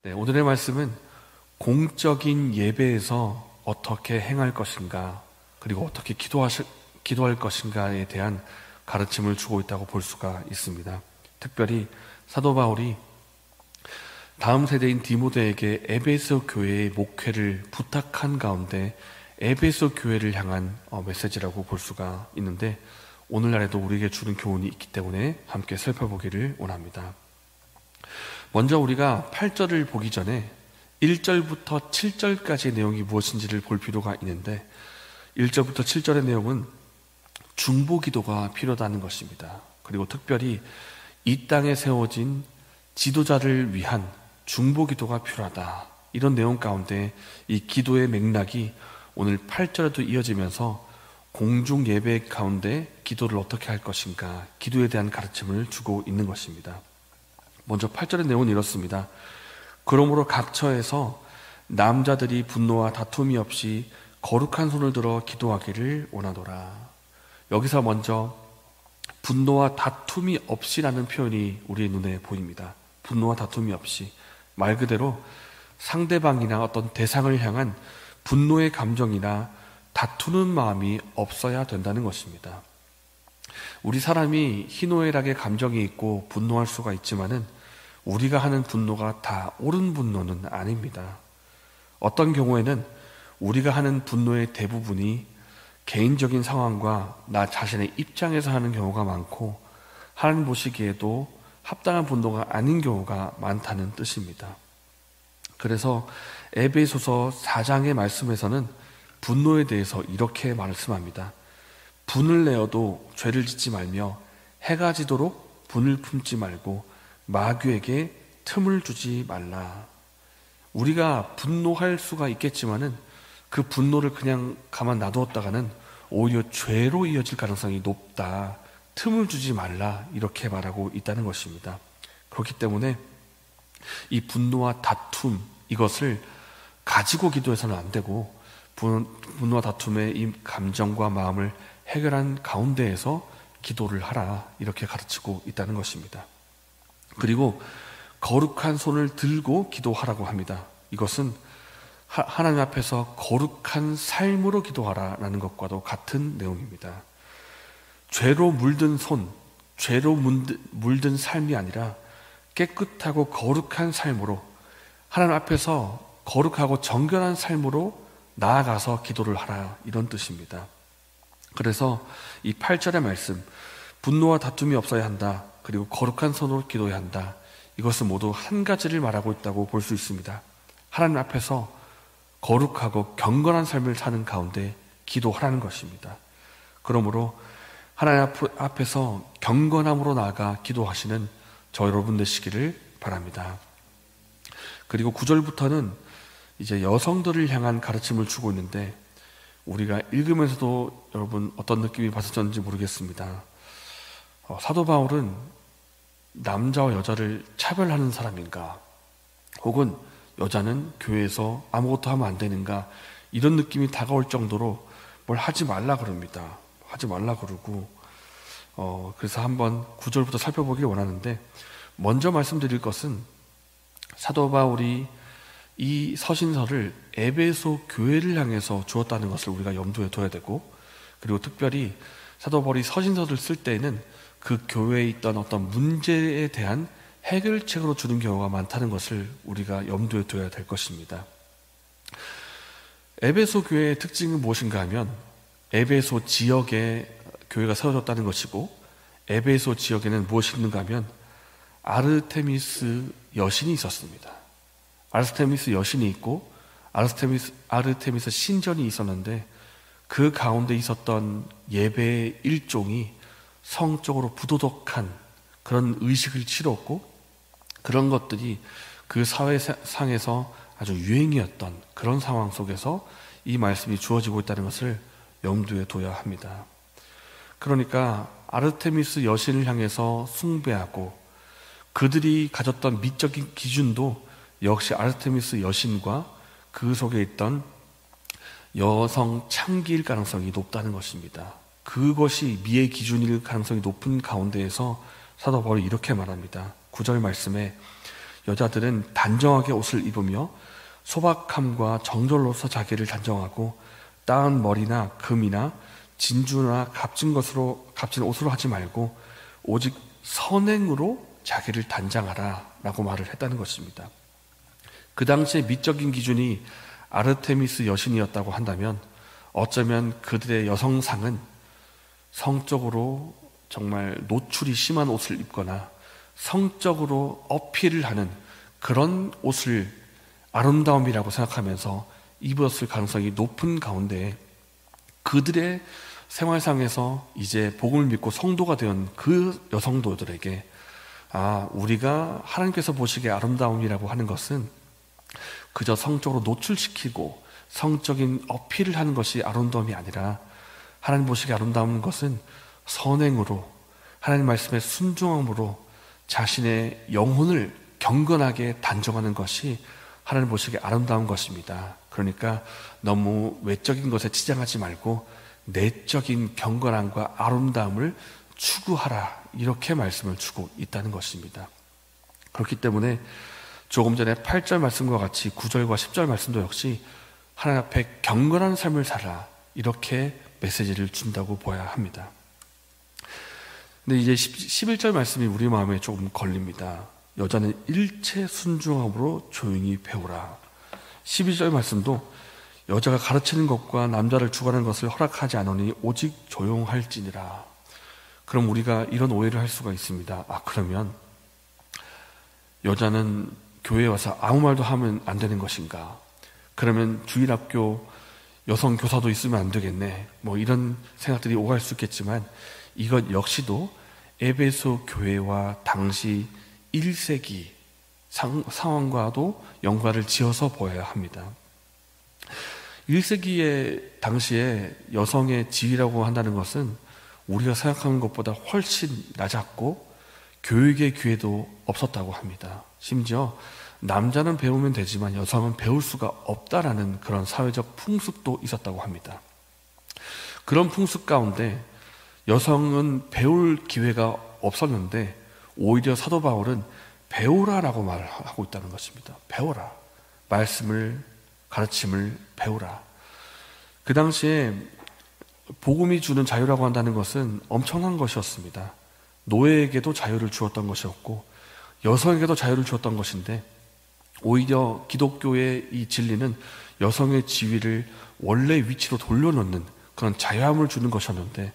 네, 오늘의 말씀은 공적인 예배에서 어떻게 행할 것인가, 그리고 어떻게 기도할 것인가에 대한 가르침을 주고 있다고 볼 수가 있습니다. 특별히 사도 바울이 다음 세대인 디모데에게 에베소 교회의 목회를 부탁한 가운데 에베소 교회를 향한 메시지라고 볼 수가 있는데, 오늘날에도 우리에게 주는 교훈이 있기 때문에 함께 살펴보기를 원합니다. 먼저 우리가 8절을 보기 전에 1절부터 7절까지의 내용이 무엇인지를 볼 필요가 있는데, 1절부터 7절의 내용은 중보기도가 필요하다는 것입니다. 그리고 특별히 이 땅에 세워진 지도자를 위한 중보기도가 필요하다, 이런 내용 가운데 이 기도의 맥락이 오늘 8절에도 이어지면서 공중 예배 가운데 기도를 어떻게 할 것인가, 기도에 대한 가르침을 주고 있는 것입니다. 먼저 8절의 내용은 이렇습니다. 그러므로 각처에서 남자들이 분노와 다툼이 없이 거룩한 손을 들어 기도하기를 원하노라. 여기서 먼저 분노와 다툼이 없이라는 표현이 우리의 눈에 보입니다. 분노와 다툼이 없이, 말 그대로 상대방이나 어떤 대상을 향한 분노의 감정이나 다투는 마음이 없어야 된다는 것입니다. 우리 사람이 희노애락의 감정이 있고 분노할 수가 있지만은 우리가 하는 분노가 다 옳은 분노는 아닙니다. 어떤 경우에는 우리가 하는 분노의 대부분이 개인적인 상황과 나 자신의 입장에서 하는 경우가 많고, 하나님 보시기에도 합당한 분노가 아닌 경우가 많다는 뜻입니다. 그래서 에베소서 4장의 말씀에서는 분노에 대해서 이렇게 말씀합니다. 분을 내어도 죄를 짓지 말며 해가 지도록 분을 품지 말고 마귀에게 틈을 주지 말라. 우리가 분노할 수가 있겠지만은 그 분노를 그냥 가만 놔두었다가는 오히려 죄로 이어질 가능성이 높다. 틈을 주지 말라, 이렇게 말하고 있다는 것입니다. 그렇기 때문에 이 분노와 다툼, 이것을 가지고 기도해서는 안 되고, 분노와 다툼의 이 감정과 마음을 해결한 가운데에서 기도를 하라, 이렇게 가르치고 있다는 것입니다. 그리고 거룩한 손을 들고 기도하라고 합니다. 이것은 하나님 앞에서 거룩한 삶으로 기도하라라는 것과도 같은 내용입니다. 죄로 물든 손, 죄로 물든 삶이 아니라 깨끗하고 거룩한 삶으로, 하나님 앞에서 거룩하고 정결한 삶으로 나아가서 기도를 하라, 이런 뜻입니다. 그래서 이 8절의 말씀, 분노와 다툼이 없어야 한다, 그리고 거룩한 손으로 기도해야 한다, 이것은 모두 한 가지를 말하고 있다고 볼 수 있습니다. 하나님 앞에서 거룩하고 경건한 삶을 사는 가운데 기도하라는 것입니다. 그러므로 하나님 앞에서 경건함으로 나아가 기도하시는 저 여러분 되시기를 바랍니다. 그리고 9절부터는 이제 여성들을 향한 가르침을 주고 있는데, 우리가 읽으면서도 여러분 어떤 느낌이 받으셨는지 모르겠습니다. 사도 바울은 남자와 여자를 차별하는 사람인가, 혹은 여자는 교회에서 아무것도 하면 안 되는가, 이런 느낌이 다가올 정도로 뭘 하지 말라 그럽니다. 하지 말라 그러고, 그래서 한번 9절부터 살펴보기를 원하는데, 먼저 말씀드릴 것은 사도 바울이 이 서신서를 에베소 교회를 향해서 주었다는 것을 우리가 염두에 둬야 되고, 그리고 특별히 사도 바울이 서신서를 쓸 때에는 그 교회에 있던 어떤 문제에 대한 해결책으로 주는 경우가 많다는 것을 우리가 염두에 둬야 될 것입니다. 에베소 교회의 특징은 무엇인가 하면, 에베소 지역에 교회가 세워졌다는 것이고, 에베소 지역에는 무엇이 있는가 하면 아르테미스 여신이 있었습니다. 아르테미스 여신이 있고 아르테미스 신전이 있었는데, 그 가운데 있었던 예배의 일종이 성적으로 부도덕한 그런 의식을 치렀고, 그런 것들이 그 사회상에서 아주 유행이었던 그런 상황 속에서 이 말씀이 주어지고 있다는 것을 염두에 둬야 합니다. 그러니까 아르테미스 여신을 향해서 숭배하고, 그들이 가졌던 미적인 기준도 역시 아르테미스 여신과 그 속에 있던 여성 창기일 가능성이 높다는 것입니다. 그것이 미의 기준일 가능성이 높은 가운데에서 사도 바울이 이렇게 말합니다. 9절 말씀에 여자들은 단정하게 옷을 입으며 소박함과 정절로서 자기를 단정하고 따은 머리나 금이나 진주나 값진 옷으로 하지 말고 오직 선행으로 자기를 단장하라 라고 말을 했다는 것입니다. 그 당시에 미적인 기준이 아르테미스 여신이었다고 한다면 어쩌면 그들의 여성상은 성적으로 정말 노출이 심한 옷을 입거나 성적으로 어필을 하는 그런 옷을 아름다움이라고 생각하면서 입었을 가능성이 높은 가운데 그들의 생활상에서 이제 복음을 믿고 성도가 된 그 여성도들에게 우리가 하나님께서 보시기에 아름다움이라고 하는 것은 그저 성적으로 노출시키고 성적인 어필을 하는 것이 아름다움이 아니라 하나님 보시기에 아름다운 것은 선행으로 하나님 말씀에 순종함으로 자신의 영혼을 경건하게 단정하는 것이 하나님 보시기에 아름다운 것입니다. 그러니까 너무 외적인 것에 치장하지 말고 내적인 경건함과 아름다움을 추구하라, 이렇게 말씀을 주고 있다는 것입니다. 그렇기 때문에 조금 전에 8절 말씀과 같이 9절과 10절 말씀도 역시 하나님 앞에 경건한 삶을 살아, 이렇게 메시지를 준다고 보아야 합니다. 근데 이제 11절 말씀이 우리 마음에 조금 걸립니다. 여자는 일체 순종함으로 조용히 배우라. 12절 말씀도 여자가 가르치는 것과 남자를 주관하는 것을 허락하지 않으니 오직 조용할지니라. 그럼 우리가 이런 오해를 할 수가 있습니다. 그러면 여자는 교회에 와서 아무 말도 하면 안 되는 것인가? 그러면 주일학교 여성 교사도 있으면 안 되겠네. 이런 생각들이 오갈 수 있겠지만 이것 역시도 에베소 교회와 당시 1세기 상황과도 연관을 지어서 보아야 합니다. 1세기의 당시에 여성의 지위라고 한다는 것은 우리가 생각하는 것보다 훨씬 낮았고 교육의 기회도 없었다고 합니다. 심지어 남자는 배우면 되지만 여성은 배울 수가 없다라는 그런 사회적 풍습도 있었다고 합니다. 그런 풍습 가운데 여성은 배울 기회가 없었는데 오히려 사도 바울은 배우라라고 말을 하고 있다는 것입니다. 배워라. 말씀을, 가르침을 배우라. 그 당시에 복음이 주는 자유라고 한다는 것은 엄청난 것이었습니다. 노예에게도 자유를 주었던 것이었고 여성에게도 자유를 주었던 것인데 오히려 기독교의 이 진리는 여성의 지위를 원래 위치로 돌려놓는 그런 자유함을 주는 것이었는데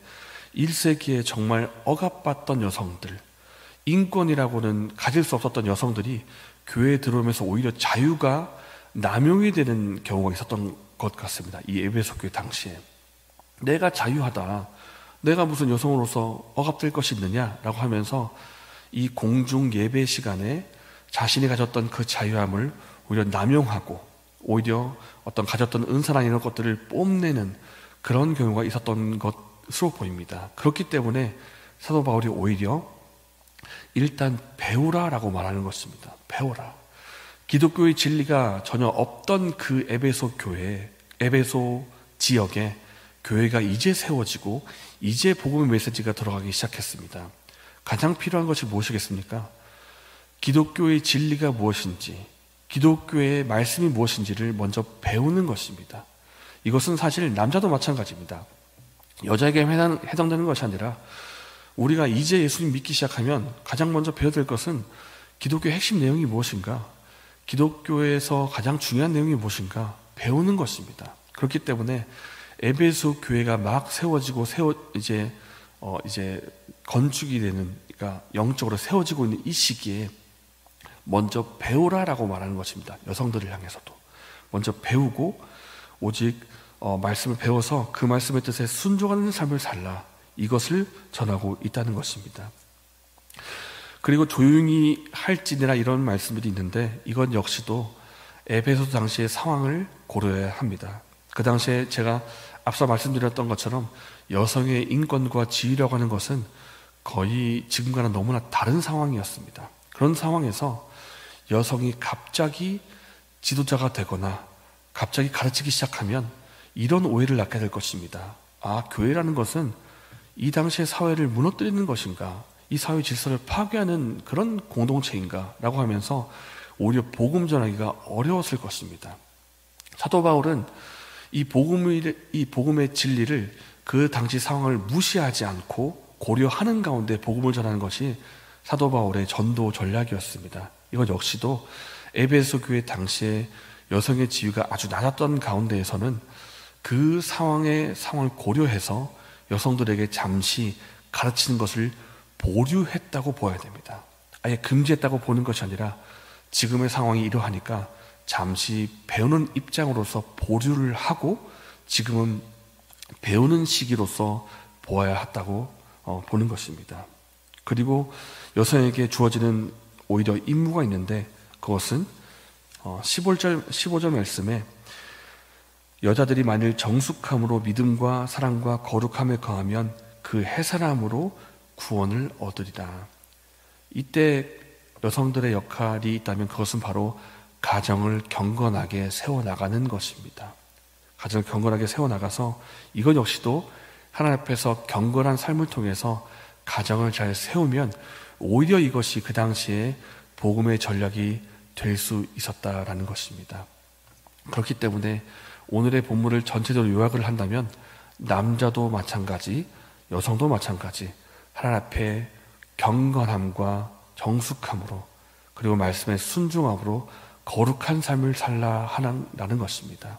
1세기에 정말 억압받던 여성들, 인권이라고는 가질 수 없었던 여성들이 교회에 들어오면서 오히려 자유가 남용이 되는 경우가 있었던 것 같습니다. 이 에베소 교회 당시에 내가 자유하다, 내가 무슨 여성으로서 억압될 것이 있느냐라고 하면서 이 공중 예배 시간에 자신이 가졌던 그 자유함을 오히려 남용하고 오히려 어떤 가졌던 은사나 이런 것들을 뽐내는 그런 경우가 있었던 것으로 보입니다. 그렇기 때문에 사도 바울이 오히려 일단 배우라라고 말하는 것입니다. 배워라. 기독교의 진리가 전혀 없던 그 에베소 교회, 에베소 지역에 교회가 이제 세워지고 이제 복음의 메시지가 들어가기 시작했습니다. 가장 필요한 것이 무엇이겠습니까? 기독교의 진리가 무엇인지, 기독교의 말씀이 무엇인지를 먼저 배우는 것입니다. 이것은 사실 남자도 마찬가지입니다. 여자에게 해당되는 것이 아니라 우리가 이제 예수님 믿기 시작하면 가장 먼저 배워야 될 것은 기독교의 핵심 내용이 무엇인가, 기독교에서 가장 중요한 내용이 무엇인가 배우는 것입니다. 그렇기 때문에 에베소 교회가 막 세워지고 이제 건축이 되는, 그러니까 영적으로 세워지고 있는 이 시기에 먼저 배우라라고 말하는 것입니다. 여성들을 향해서도 먼저 배우고 오직 말씀을 배워서 그 말씀의 뜻에 순종하는 삶을 살라, 이것을 전하고 있다는 것입니다. 그리고 조용히 할지니라 이런 말씀들이 있는데 이건 역시도 에베소 당시의 상황을 고려해야 합니다. 그 당시에 제가 앞서 말씀드렸던 것처럼 여성의 인권과 지위라고 하는 것은 거의 지금과는 너무나 다른 상황이었습니다. 그런 상황에서 여성이 갑자기 지도자가 되거나 갑자기 가르치기 시작하면 이런 오해를 낳게 될 것입니다. 교회라는 것은 이 당시의 사회를 무너뜨리는 것인가, 이 사회 질서를 파괴하는 그런 공동체인가 라고 하면서 오히려 복음 전하기가 어려웠을 것입니다. 사도 바울은 이 복음의 진리를 그 당시 상황을 무시하지 않고 고려하는 가운데 복음을 전하는 것이 사도 바울의 전도 전략이었습니다. 이것 역시도 에베소 교회 당시에 여성의 지위가 아주 낮았던 가운데에서는 그 상황을 고려해서 여성들에게 잠시 가르치는 것을 보류했다고 보아야 됩니다. 아예 금지했다고 보는 것이 아니라 지금의 상황이 이러하니까 잠시 배우는 입장으로서 보류를 하고 지금은 배우는 시기로서 보아야 한다고 보는 것입니다. 그리고 여성에게 주어지는 오히려 임무가 있는데 그것은 15절 말씀에 여자들이 만일 정숙함으로 믿음과 사랑과 거룩함에 거하면 그 해산함으로 구원을 얻으리라. 이때 여성들의 역할이 있다면 그것은 바로 가정을 경건하게 세워나가는 것입니다. 가정을 경건하게 세워나가서 이것 역시도 하나님 앞에서 경건한 삶을 통해서 가정을 잘 세우면 오히려 이것이 그 당시에 복음의 전략이 될 수 있었다라는 것입니다. 그렇기 때문에 오늘의 본문을 전체적으로 요약을 한다면 남자도 마찬가지, 여성도 마찬가지 하나님 앞에 경건함과 정숙함으로 그리고 말씀의 순종함으로 거룩한 삶을 살라 하라는 것입니다.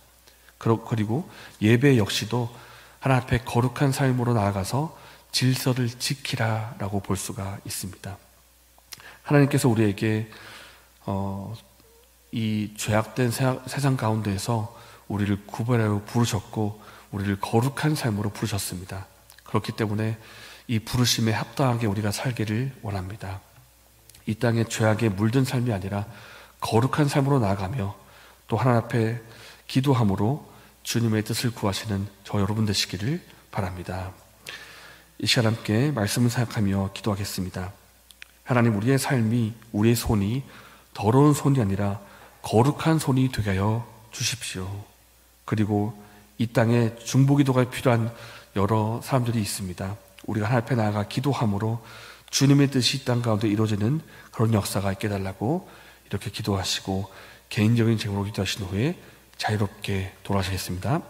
그리고 예배 역시도 하나님 앞에 거룩한 삶으로 나아가서 질서를 지키라라고 볼 수가 있습니다. 하나님께서 우리에게 이 죄악된 세상 가운데에서 우리를 구별하여 부르셨고 우리를 거룩한 삶으로 부르셨습니다. 그렇기 때문에 이 부르심에 합당하게 우리가 살기를 원합니다. 이 땅에 죄악에 물든 삶이 아니라 거룩한 삶으로 나아가며 또 하나님 앞에 기도함으로 주님의 뜻을 구하시는 저 여러분 되시기를 바랍니다. 이 시간 함께 말씀을 생각하며 기도하겠습니다. 하나님, 우리의 삶이, 우리의 손이 더러운 손이 아니라 거룩한 손이 되게 하여 주십시오. 그리고 이 땅에 중보기도가 필요한 여러 사람들이 있습니다. 우리가 하나님 앞에 나아가 기도함으로 주님의 뜻이 이 땅 가운데 이루어지는 그런 역사가 있게 해달라고 이렇게 기도하시고 개인적인 제목으로 기도하신 후에 자유롭게 돌아가시겠습니다.